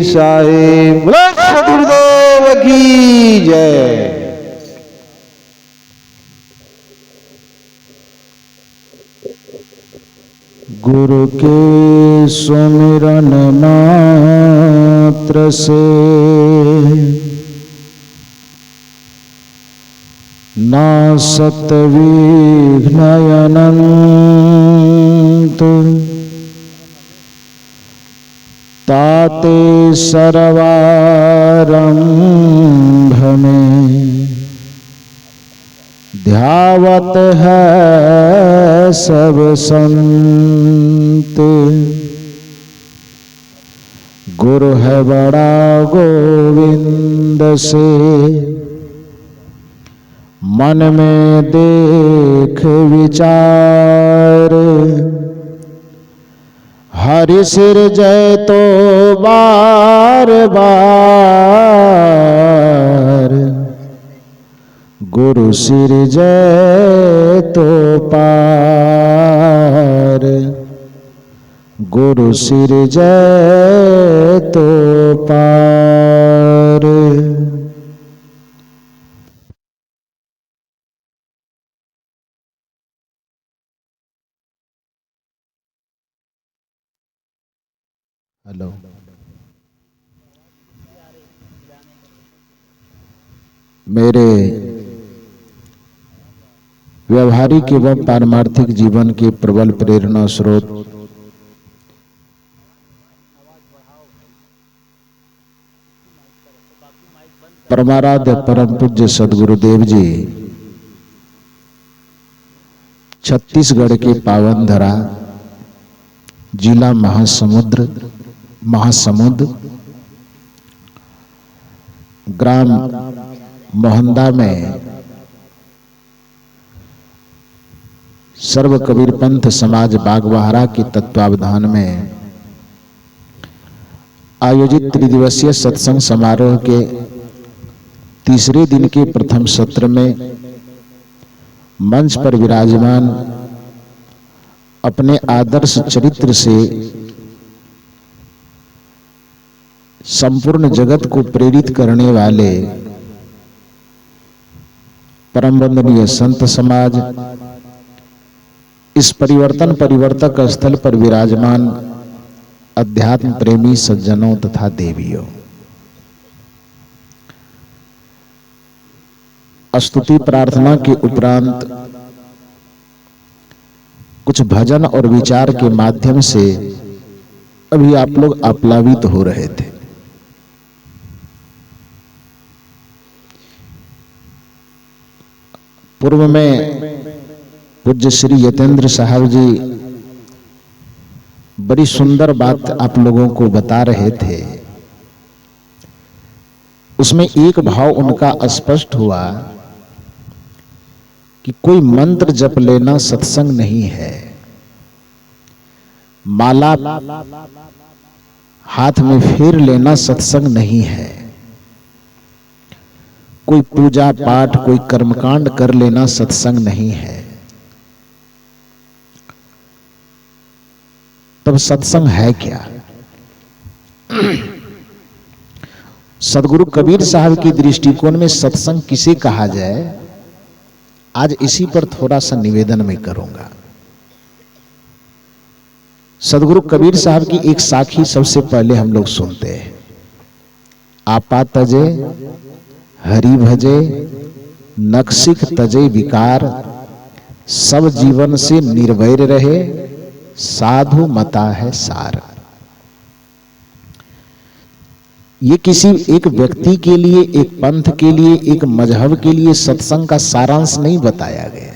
साहिब। बोलो सद्गुरुदेव की जय। गुरु के सुमिरन मात्र से नासत विघ्न अनंत ताते सर्वारंभ में ध्यावत है सब संत। गुरु है बड़ा गोविंद से मन में देख विचार। हरि सिर जय तो बार बार गुरु सिर जय तो पार। गुरु सिर जय तो पार। हेलो, मेरे व्यवहारिक एवं पारमार्थिक जीवन के प्रबल प्रेरणा स्रोत परमाराध्य परम पूज्य सद्गुरुदेव जी छत्तीसगढ़ के पावन धरा जिला महासमुंद ग्राम मोहंदा में सर्व कबीर पंथ समाज बागबाहरा के तत्वावधान में आयोजित त्रिदिवसीय सत्संग समारोह के तीसरे दिन के प्रथम सत्र में मंच पर विराजमान अपने आदर्श चरित्र से संपूर्ण जगत को प्रेरित करने वाले परम वंदनीय संत समाज, इस परिवर्तक स्थल पर विराजमान अध्यात्म प्रेमी सज्जनों तथा देवियों, स्तुति प्रार्थना के उपरांत कुछ भजन और विचार के माध्यम से अभी आप लोग आप्लावित हो रहे थे। पूर्व में पूज्य श्री यतेंद्र साहब जी बड़ी सुंदर बात आप लोगों को बता रहे थे। उसमें एक भाव उनका स्पष्ट हुआ कि कोई मंत्र जप लेना सत्संग नहीं है, माला हाथ में फेर लेना सत्संग नहीं है, कोई पूजा पाठ कोई कर्मकांड कर लेना सत्संग नहीं है। तब सत्संग है क्या? सदगुरु कबीर साहब की दृष्टिकोण में सत्संग किसे कहा जाए, आज इसी पर थोड़ा सा निवेदन मैं करूंगा। सदगुरु कबीर साहब की एक साखी सबसे पहले हम लोग सुनते हैं। आपा तजे हरि भजे नक्सिक तजे विकार, सब जीवन से निर्वैर रहे साधु मता है सार। ये किसी एक व्यक्ति के लिए, एक पंथ के लिए, एक मजहब के लिए सत्संग का सारांश नहीं बताया गया,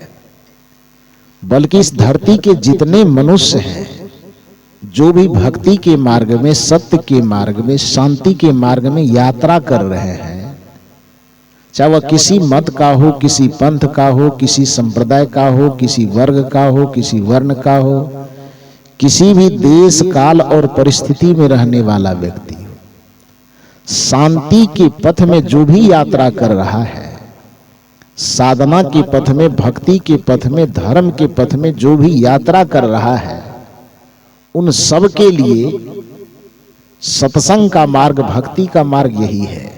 बल्कि इस धरती के जितने मनुष्य हैं जो भी भक्ति के मार्ग में, सत्य के मार्ग में, शांति के मार्ग में यात्रा कर रहे हैं, चाहे वह किसी मत का हो, किसी पंथ का हो, किसी संप्रदाय का हो, किसी वर्ग का हो, किसी वर्ण का हो, किसी भी देश काल और परिस्थिति में रहने वाला व्यक्ति, शांति के पथ में जो भी यात्रा कर रहा है, साधना के पथ में, भक्ति के पथ में, धर्म के पथ में जो भी यात्रा कर रहा है, उन सब के लिए सत्संग का मार्ग, भक्ति का मार्ग यही है।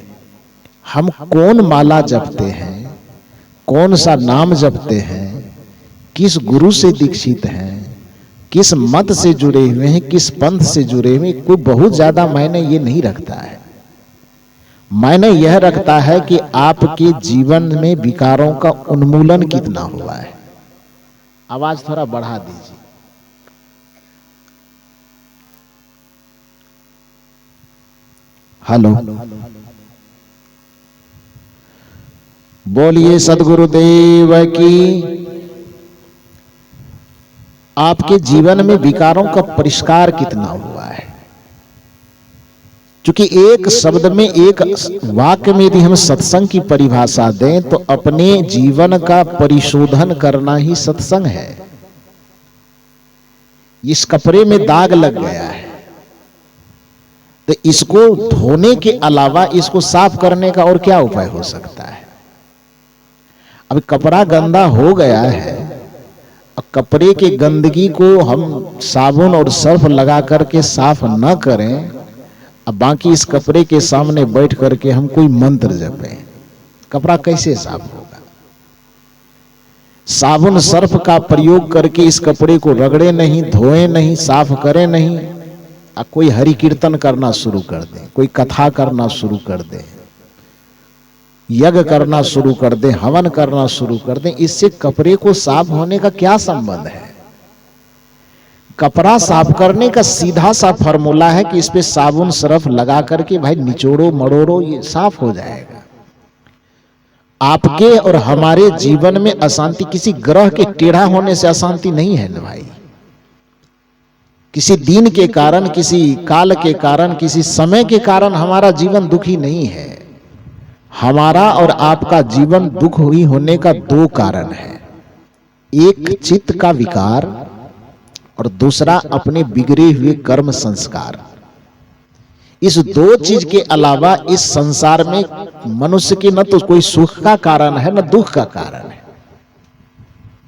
हम कौन माला जपते हैं, कौन सा नाम जपते हैं, किस गुरु से दीक्षित हैं, किस मत से जुड़े हुए हैं, किस पंथ से जुड़े हुए हैं, कोई बहुत ज्यादा मायने ये नहीं रखता है। मायने यह रखता है कि आपके जीवन में विकारों का उन्मूलन कितना हुआ है। आवाज थोड़ा बढ़ा दीजिए। हेलो, बोलिए सद्गुरुदेव की। आपके जीवन में विकारों का परिष्कार कितना हुआ है। क्योंकि एक शब्द में, एक वाक्य में यदि हम सत्संग की परिभाषा दें तो अपने जीवन का परिशोधन करना ही सत्संग है। इस कपड़े में दाग लग गया है तो इसको धोने के अलावा इसको साफ करने का और क्या उपाय हो सकता है। अब कपड़ा गंदा हो गया है, अब कपड़े के गंदगी को हम साबुन और सर्फ लगा करके साफ न करें, अब बाकी इस कपड़े के सामने बैठ करके हम कोई मंत्र जपें, कपड़ा कैसे साफ होगा। साबुन सर्फ का प्रयोग करके इस कपड़े को रगड़े नहीं, धोए नहीं, साफ करें नहीं, अब कोई हरि कीर्तन करना शुरू कर दे, कोई कथा करना शुरू कर दे, यज्ञ करना शुरू कर दे, हवन करना शुरू कर दे, इससे कपड़े को साफ होने का क्या संबंध है। कपड़ा साफ करने का सीधा सा फॉर्मूला है कि इस पे साबुन सर्फ लगा करके भाई निचोड़ो मड़ोड़ो, ये साफ हो जाएगा। आपके और हमारे जीवन में अशांति किसी ग्रह के टेढ़ा होने से अशांति नहीं है ना भाई। किसी दिन के कारण, किसी काल के कारण, किसी समय के कारण हमारा जीवन दुखी नहीं है। हमारा और आपका जीवन दुख हुई होने का दो कारण है, एक चित्त का विकार और दूसरा अपने बिगड़े हुए कर्म संस्कार। इस दो चीज के अलावा इस संसार में मनुष्य के न तो कोई सुख का कारण है न दुख का कारण है।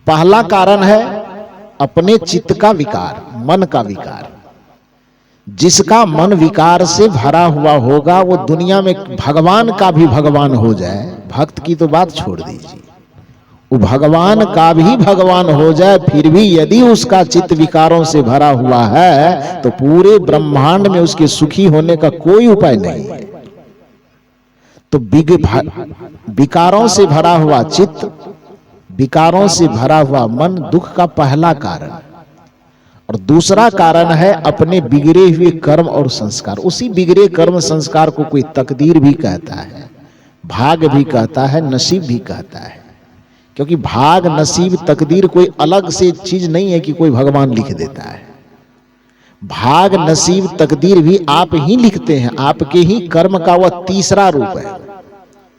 पहला कारण है अपने चित्त का विकार, मन का विकार। जिसका मन विकार से भरा हुआ होगा वो दुनिया में भगवान का भी भगवान हो जाए, भक्त की तो बात छोड़ दीजिए, वो भगवान का भी भगवान हो जाए, फिर भी यदि उसका चित्त विकारों से भरा हुआ है तो पूरे ब्रह्मांड में उसके सुखी होने का कोई उपाय नहीं है। तो विकारों से भरा हुआ चित्त, विकारों से भरा हुआ मन दुख का पहला कारण, और दूसरा कारण है अपने बिगड़े हुए कर्म और संस्कार। उसी बिगड़े कर्म संस्कार को कोई तकदीर भी कहता है, भाग भी कहता है, नसीब भी कहता है। क्योंकि भाग, नसीब, तकदीर कोई अलग से चीज नहीं है कि कोई भगवान लिख देता है। भाग, नसीब, तकदीर भी आप ही लिखते हैं, आपके ही कर्म का वह तीसरा रूप है।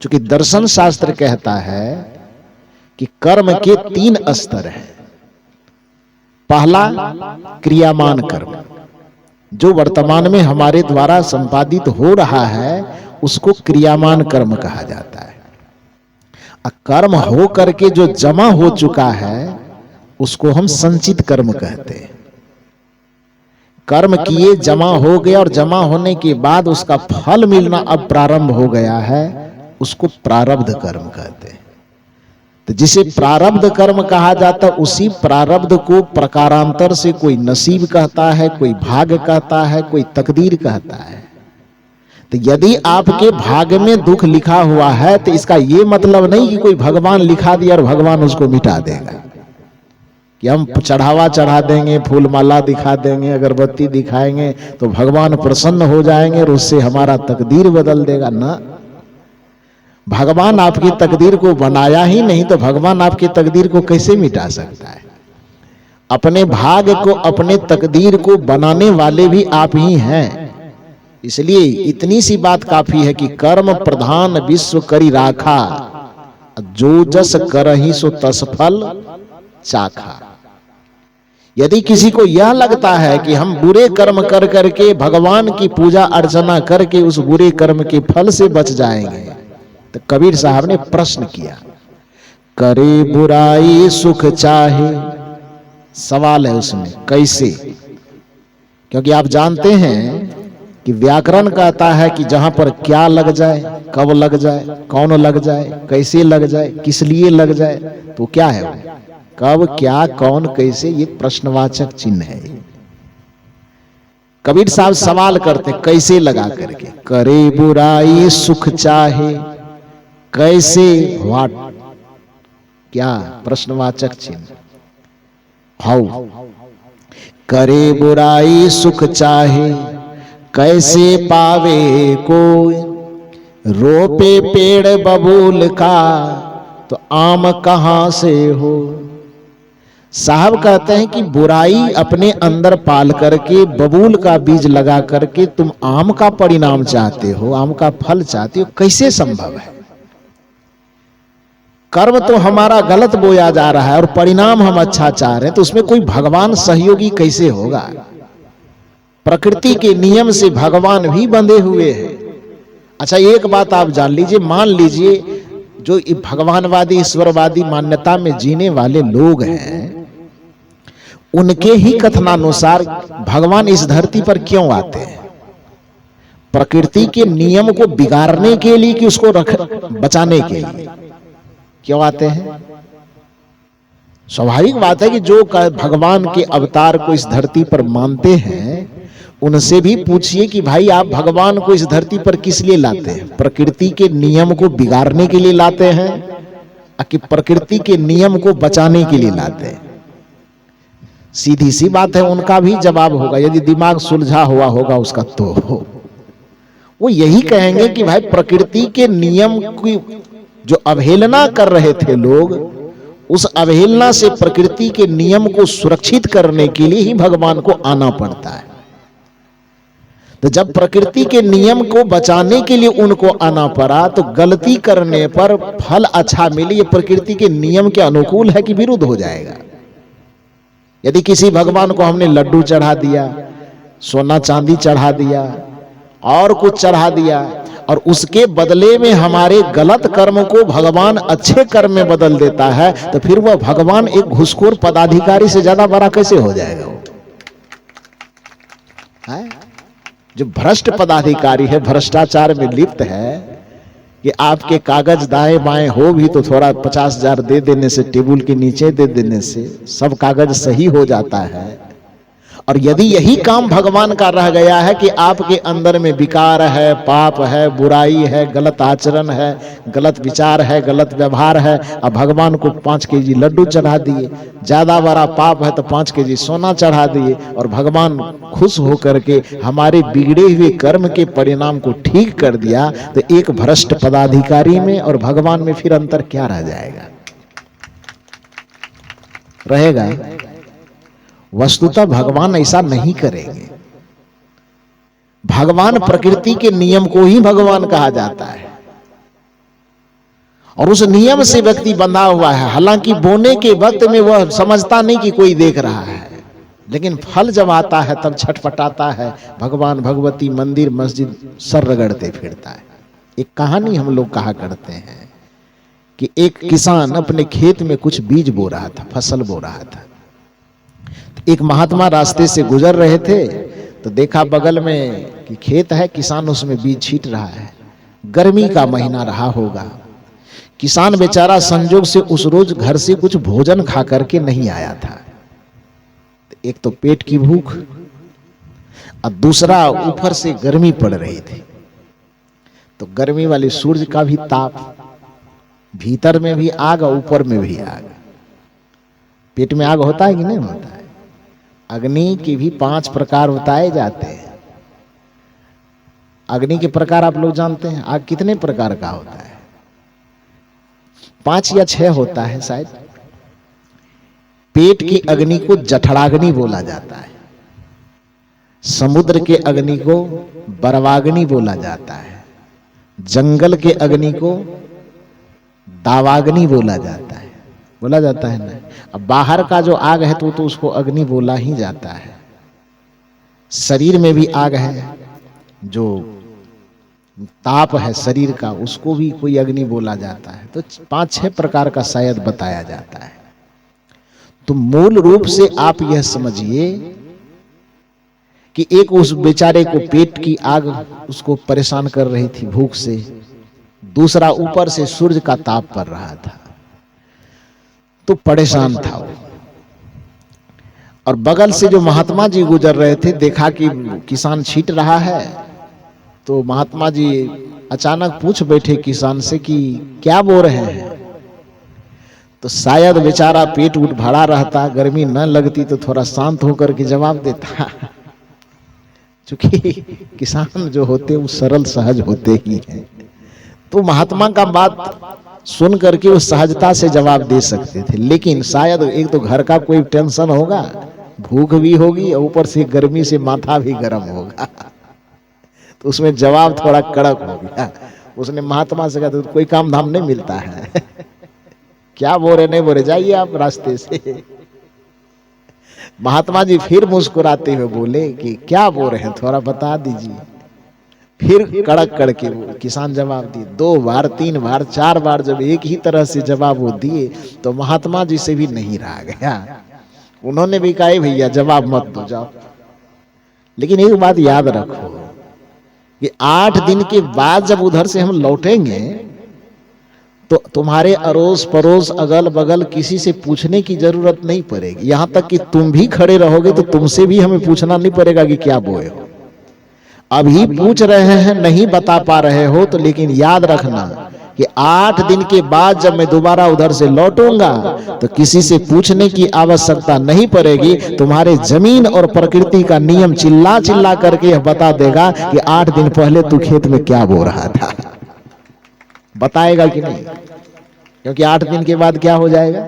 क्योंकि दर्शन शास्त्र कहता है कि कर्म के 3 स्तर हैं। पहला क्रियामान कर्म, जो वर्तमान में हमारे द्वारा संपादित हो रहा है उसको क्रियामान कर्म कहा जाता है। कर्म हो करके जो जमा हो चुका है उसको हम संचित कर्म कहते हैं। कर्म किए, जमा हो गया, और जमा होने के बाद उसका फल मिलना अब प्रारंभ हो गया है, उसको प्रारब्ध कर्म कहते हैं। तो जिसे प्रारब्ध कर्म कहा जाता है, उसी प्रारब्ध को प्रकारांतर से कोई नसीब कहता है, कोई भाग कहता है, कोई तकदीर कहता है। तो यदि आपके भाग में दुख लिखा हुआ है तो इसका यह मतलब नहीं कि कोई भगवान लिखा दिया और भगवान उसको मिटा देगा, कि हम चढ़ावा चढ़ा देंगे, फूल माला दिखा देंगे, अगरबत्ती दिखाएंगे तो भगवान प्रसन्न हो जाएंगे और उससे हमारा तकदीर बदल देगा। ना, भगवान आपकी तकदीर को बनाया ही नहीं तो भगवान आपकी तकदीर को कैसे मिटा सकता है। अपने भाग को, अपने तकदीर को बनाने वाले भी आप ही हैं। इसलिए इतनी सी बात काफी है कि कर्म प्रधान विश्व करी राखा, जो जस करहि सो तस फल चाखा। यदि किसी को यह लगता है कि हम बुरे कर्म कर करके भगवान की पूजा अर्चना करके उस बुरे कर्म के फल से बच जाएंगे, तो कबीर साहब ने प्रश्न किया, करे बुराई सुख चाहे। सवाल है उसमें कैसे, क्योंकि आप जानते हैं कि व्याकरण कहता है कि जहां पर क्या लग जाए, कब लग जाए, कौन लग जाए, कैसे लग जाए, किस लिए लग जाए, तो क्या है वो? कब, क्या, कौन, कैसे, ये प्रश्नवाचक चिन्ह है। कबीर साहब सवाल करते कैसे लगा करके, करे बुराई सुख चाहे, कैसे, व्हाट, क्या, प्रश्नवाचक चिन्ह। हाउ, करे बुराई सुख चाहे, कैसे पावे कोई, रोपे पेड़ बबूल का, तो आम कहां से हो। साहब कहते हैं कि बुराई अपने अंदर पाल करके, बबूल का बीज लगा करके तुम आम का परिणाम चाहते हो, आम का फल चाहते हो, कैसे संभव है? कर्म तो हमारा गलत बोया जा रहा है और परिणाम हम अच्छा चाह रहे हैं, तो उसमें कोई भगवान सहयोगी कैसे होगा? प्रकृति के नियम से भगवान भी बंधे हुए हैं। अच्छा, एक बात आप जान लीजिए, मान लीजिए जो भगवानवादी ईश्वरवादी मान्यता में जीने वाले लोग हैं, उनके ही कथनानुसार भगवान इस धरती पर क्यों आते हैं? प्रकृति के नियम को बिगाड़ने के लिए कि उसको बचाने के लिए क्यों आते हैं? स्वाभाविक बात है कि जो भगवान के अवतार को इस धरती पर मानते हैं, उनसे भी पूछिए कि भाई आप भगवान को इस धरती पर किस लिए लाते हैं? प्रकृति के नियम को बिगाड़ने के लिए लाते हैं कि प्रकृति के नियम को बचाने के लिए लाते हैं? सीधी सी बात है, उनका भी जवाब होगा, यदि दिमाग सुलझा हुआ होगा उसका, तो वो यही कहेंगे कि भाई प्रकृति के नियम की जो अवहेलना कर रहे थे लोग, उस अवहेलना से प्रकृति के नियम को सुरक्षित करने के लिए ही भगवान को आना पड़ता है। तो जब प्रकृति के नियम को बचाने के लिए उनको आना पड़ा, तो गलती करने पर फल अच्छा मिले, ये प्रकृति के नियम के अनुकूल है कि विरुद्ध हो जाएगा? यदि किसी भगवान को हमने लड्डू चढ़ा दिया, सोना चांदी चढ़ा दिया और कुछ चढ़ा दिया, और उसके बदले में हमारे गलत कर्म को भगवान अच्छे कर्म में बदल देता है, तो फिर वह भगवान एक घुसखोर पदाधिकारी से ज्यादा बड़ा कैसे हो जाएगा? वो है जो भ्रष्ट पदाधिकारी है, भ्रष्टाचार में लिप्त है, कि आपके कागज दाएं बाएं हो भी तो थोड़ा 50,000 दे देने से, टेबल के नीचे दे देने से सब कागज सही हो जाता है। और यदि यही काम भगवान का रह गया है कि आपके अंदर में विकार है, पाप है, बुराई है, गलत आचरण है, गलत विचार है, गलत व्यवहार है, अब भगवान को 5 केजी लड्डू चढ़ा दिए, ज्यादा बड़ा पाप है तो 5 केजी सोना चढ़ा दिए, और भगवान खुश होकर के हमारे बिगड़े हुए कर्म के परिणाम को ठीक कर दिया, तो एक भ्रष्ट पदाधिकारी में और भगवान में फिर अंतर क्या रह जाएगा? रहेगा? वस्तुतः भगवान ऐसा नहीं करेंगे। भगवान प्रकृति के नियम को ही भगवान कहा जाता है, और उस नियम से व्यक्ति बंधा हुआ है। हालांकि बोने के वक्त में वह समझता नहीं कि कोई देख रहा है, लेकिन फल जब आता है तब छटपटाता है, भगवान भगवती मंदिर मस्जिद सर रगड़ते फिरता है। एक कहानी हम लोग कहा करते हैं कि एक किसान अपने खेत में कुछ बीज बो रहा था, फसल बो रहा था। एक महात्मा रास्ते से गुजर रहे थे, तो देखा बगल में कि खेत है, किसान उसमें बीज छींट रहा है। गर्मी का महीना रहा होगा, किसान बेचारा संजोग से उस रोज घर से कुछ भोजन खा करके नहीं आया था। एक तो पेट की भूख और दूसरा ऊपर से गर्मी पड़ रही थी, तो गर्मी वाले सूर्य का भी ताप, भीतर में भी आग और ऊपर में भी आग। पेट में आग होता है कि नहीं होता है? अग्नि के भी 5 प्रकार बताए जाते हैं। अग्नि के प्रकार आप लोग जानते हैं? आग कितने प्रकार का होता है? 5 या 6 होता है शायद। पेट की अग्नि को जठराग्नि बोला जाता है, समुद्र के अग्नि को बरवाग्नि बोला जाता है, जंगल के अग्नि को दावाग्नि बोला जाता है, बोला जाता है ना। अब बाहर का जो आग है तो उसको अग्नि बोला ही जाता है। शरीर में भी आग है, जो ताप है शरीर का, उसको भी कोई अग्नि बोला जाता है। तो 5-6 प्रकार का शायद बताया जाता है। तो मूल रूप से आप यह समझिए कि एक उस बेचारे को पेट की आग उसको परेशान कर रही थी भूख से, दूसरा ऊपर से सूर्य का ताप पड़ रहा था, तो परेशान था वो। और बगल से जो महात्मा जी गुजर रहे थे, देखा कि किसान छींट रहा है, तो महात्मा जी अचानक पूछ बैठे किसान से कि क्या बो रहे हैं। तो शायद बेचारा पेट उठ भरा रहता, गर्मी न लगती तो थोड़ा शांत होकर के जवाब देता। क्योंकि किसान जो होते वो सरल सहज होते ही हैं, तो महात्मा का बात सुन करके वो सहजता से जवाब दे सकते थे। लेकिन शायद एक तो घर का कोई टेंशन होगा, भूख भी होगी और ऊपर से गर्मी से माथा भी गर्म होगा, तो उसमें जवाब थोड़ा कड़क हो गया। उसने महात्मा से कहा तो कोई काम धाम नहीं मिलता है, क्या बोले नहीं बोले, जाइए आप रास्ते से। महात्मा जी फिर मुस्कुराते हुए बोले कि क्या बोल रहे हैं, थोड़ा बता दीजिए। फिर कड़क करके वो किसान जवाब दिए। 2 बार 3 बार 4 बार जब एक ही तरह से जवाब वो दिए तो महात्मा जी से भी नहीं रहा गया। उन्होंने भी कहा भैया जवाब मत दो, जाओ। लेकिन एक बात याद रखो कि 8 दिन के बाद जब उधर से हम लौटेंगे तो तुम्हारे अड़ोस पड़ोस अगल बगल किसी से पूछने की जरूरत नहीं पड़ेगी। यहां तक कि तुम भी खड़े रहोगे तो तुमसे भी हमें पूछना नहीं पड़ेगा कि क्या बोए हो। अभी पूछ रहे हैं, नहीं बता पा रहे हो तो, लेकिन याद रखना कि 8 दिन के बाद जब मैं दोबारा उधर से लौटूंगा तो किसी से पूछने की आवश्यकता नहीं पड़ेगी। तुम्हारे जमीन और प्रकृति का नियम चिल्ला चिल्ला करके यह बता देगा कि 8 दिन पहले तू खेत में क्या बो रहा था। बताएगा कि नहीं? क्योंकि 8 दिन के बाद क्या हो जाएगा।